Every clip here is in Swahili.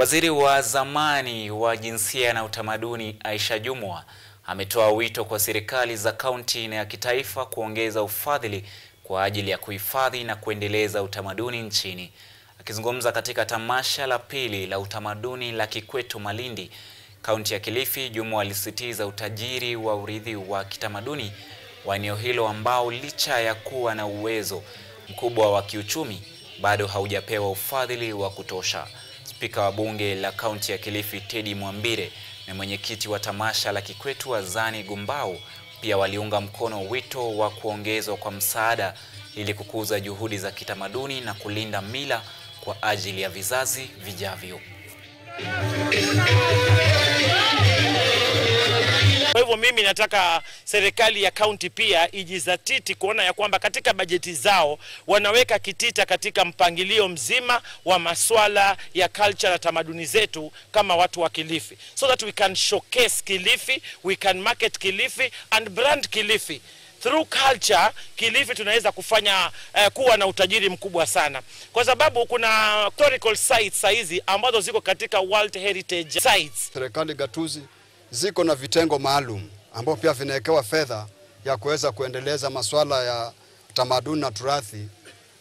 Waziri wa zamani wa jinsia na utamaduni Aisha Jumwa ametoa wito kwa serikali za kaunti na ya kitaifa kuongeza ufadhili kwa ajili ya kuhifadhi na kuendeleza utamaduni nchini. Akizungumza katika tamasha la pili la utamaduni la Kikwetu Malindi, kaunti ya Kilifi, Jumwa alisisitiza utajiri wa urithi wa kitamaduni wa eneo hilo ambao licha ya kuwa na uwezo mkubwa wa kiuchumi bado haujapewa ufadhili wa kutosha. Spika wa bunge la kaunti ya Kilifi Teddy Mwambire na mwenyekiti wa tamasha la Kikwetu Azani Gumbau pia waliunga mkono wito wa kuongezwa kwa msaada ili kukuza juhudi za kitamaduni na kulinda mila kwa ajili ya vizazi vijavyo. Kwa hivyo mimi nataka serikali ya kaunti pia ijizatiti kuona ya kwamba katika bajeti zao wanaweka kitita katika mpangilio mzima wa masuala ya culture na tamaduni zetu kama watu wa Kilifi, so that we can showcase Kilifi, we can market Kilifi and brand Kilifi. Through culture, Kilifi tunaweza kufanya kuwa na utajiri mkubwa sana, kwa sababu kuna historical sites hizi ambazo ziko katika World Heritage Sites. Serikali gatuzi ziko na vitengo maalum ambao pia vinawekewa fedha ya kuweza kuendeleza masuala ya tamaduni na turathi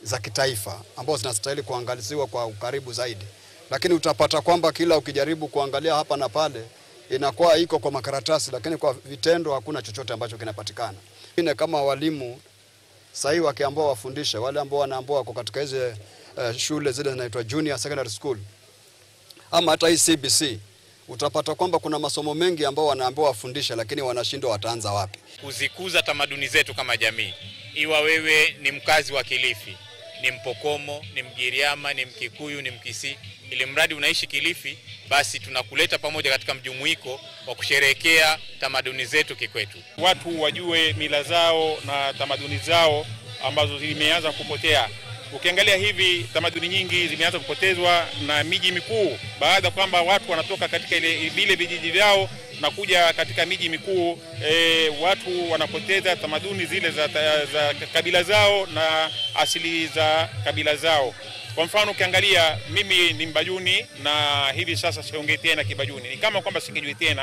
za kitaifa ambao zinastahili kuangaliziwa kwa ukaribu zaidi. Lakini utapata kwamba kila ukijaribu kuangalia hapa na pale inakuwa iko kwa makaratasi, lakini kwa vitendo hakuna chochote ambacho kinapatikana. Wengine kama walimu sahi wakiambiwa wafundishe, wale ambao wanaambiwa wako katika hizo shule zile zinaitwa junior secondary school ama hata hii CBC, utapata kwamba kuna masomo mengi ambao wanaambiwa wafundishe, lakini wanashindwa wataanza wapi. Kuzikuza tamaduni zetu kama jamii. Iwa wewe ni mkazi wa Kilifi, ni Mpokomo, ni Mgiriama, ni Mkikuyu, ni Mkisii, ili mradi unaishi Kilifi, basi tunakuleta pamoja katika mjumuiko wa kusherehekea tamaduni zetu kikwetu. Watu wajue mila zao na tamaduni zao ambazo zimeanza kupotea. Ukiangalia hivi tamaduni nyingi zimeanza kupotezwa na miji mikuu, baada kwamba watu wanatoka katika vile vijiji vyao na kuja katika miji mikuu. Watu wanapoteza tamaduni zile za kabila zao na asili za kabila zao. Kwa mfano ukiangalia mimi ni Mbajuni na hivi sasa siongei tena Kibajuni, ni kama kwamba singejui tena.